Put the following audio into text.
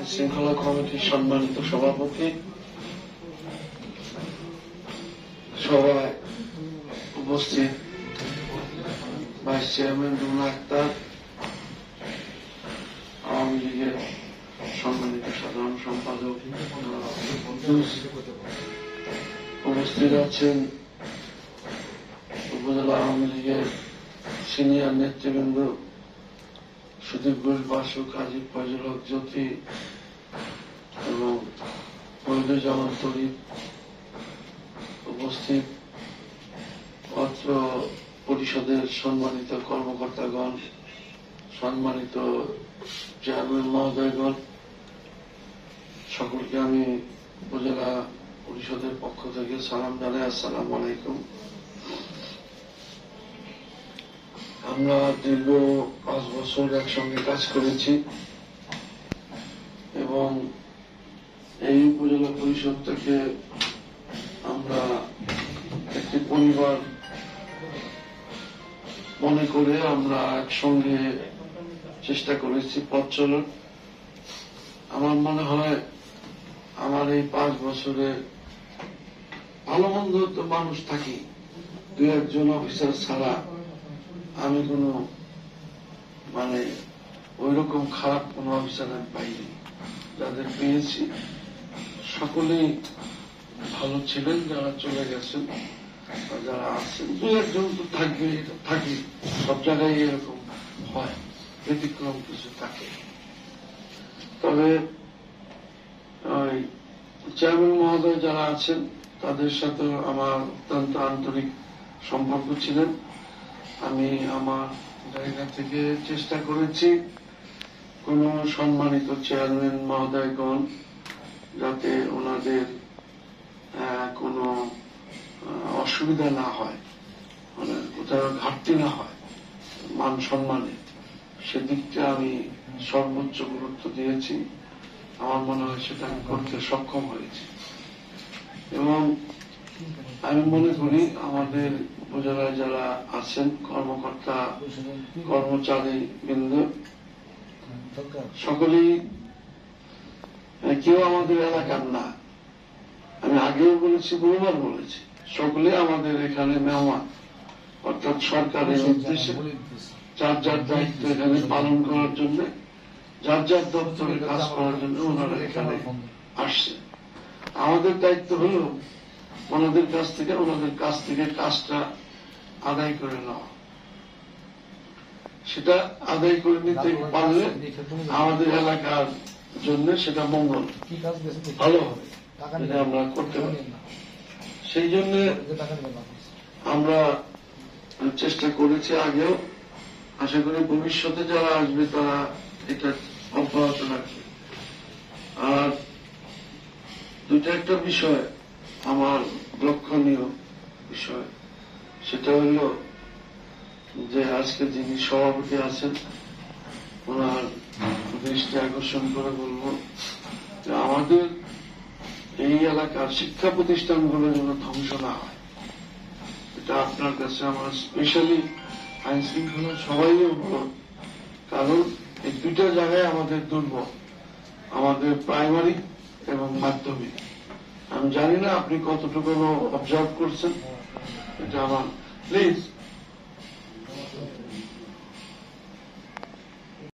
শৃঙ্খলা কমিটির সম্মানিত সভাপতি, সভায় উপস্থিত ভাইস চেয়ারম্যান রুনা আক্তার, আওয়ামী লীগের সম্মানিত সাধারণ সম্পাদক, উপস্থিত আছেন উপজেলা আওয়ামী লীগের সিনিয়র নেতৃবৃন্দ সুদীপ ঘোষ, বাসু, কাজী ফজল হক জ্যোতি এবং মহিদুজ্জামান তরিফ, উপস্থিত অত্র পরিষদের সম্মানিত কর্মকর্তাগণ, সম্মানিত চেয়ারম্যান মহোদয়গণ, সকলকে আমি উপজেলা পরিষদের পক্ষ থেকে সালাম জানাই। আসসালামু আলাইকুম। আমরা দীর্ঘ 5 বছর একসঙ্গে কাজ করেছি এবং এই উপজেলা পরিষদ থেকে আমরা একটি পরিবার মনে করে আমরা একসঙ্গে চেষ্টা করেছি পথ চলার। আমার মনে হয় আমার এই 5 বছরে ভালো মন্দ তো মানুষ থাকি, 2-1 অফিসার ছাড়া আমি কোন ওই রকম খারাপ কোন অফিসার আমি পাইনি। যাদের পেয়েছি সকলেই ভালো ছিলেন, যারা চলে গেছেন যারা আছেন 2-1 তো থাকবে, থাকি, সব জায়গায় এরকম হয়, ব্যতিক্রম কিছু থাকে। তবে ওই চেয়ারম্যান মহোদয় যারা আছেন তাদের সাথে আমার অত্যন্ত আন্তরিক সম্পর্ক ছিলেন। আমি আমার জায়গা থেকে চেষ্টা করেছি কোন সম্মানিত চেয়ারম্যান মহোদয়গণ যাতে ওনাদের কোনো অসুবিধা না হয়, কোথাও ঘাটতি না হয় মান সম্মানে, সেদিকটা আমি সর্বোচ্চ গুরুত্ব দিয়েছি। আমার মনে হয় সেটা আমি করতে সক্ষম হয়েছি এবং আমি মনে করি আমাদের উপজেলায় যারা আছেন কর্মকর্তা, কর্মচারী বৃন্দ সকলেই কেউ আমাদের এলাকার না। আমি আগেও বলেছি, বহুবার বলেছি, সকলে আমাদের এখানে মেহমান, অর্থাৎ সরকারের নির্দেশে যার যার দায়িত্ব এখানে পালন করার জন্য, যার যার দপ্তরে কাজ করার জন্য ওনারা এখানে আসছে। আমাদের দায়িত্ব হল ওনাদের কাছ থেকে কাজটা আদায় করে নেওয়া। সেটা আদায় করে নিতে পারলে আমাদের এলাকার জন্য সেটা মঙ্গল ভালো হবে, যেটা আমরা করতে পারি। সেই জন্য আমরা চেষ্টা করেছি আগেও, আশা করি ভবিষ্যতে যারা আসবে তারা এটা অব্যাহত রাখবে। আর একটা বিষয় আমার লক্ষণীয় বিষয়, সেটা হল যে আজকে যিনি সভাপতি আছেন ওনার দৃষ্টি আকর্ষণ করে বলব যে আমাদের এই এলাকার শিক্ষা প্রতিষ্ঠানগুলো যেন ধ্বংস না হয়। এটা আপনার কাছে আমার স্পেশালি আইন শৃঙ্খলা সবাই অনুরোধ, কারণ এই 2টা জায়গায় আমাদের দুর্বল, আমাদের প্রাইমারি এবং মাধ্যমিক। আমি জানি না আপনি কতটুকু অবজার্ভ করছেন, এটা আমার প্লিজ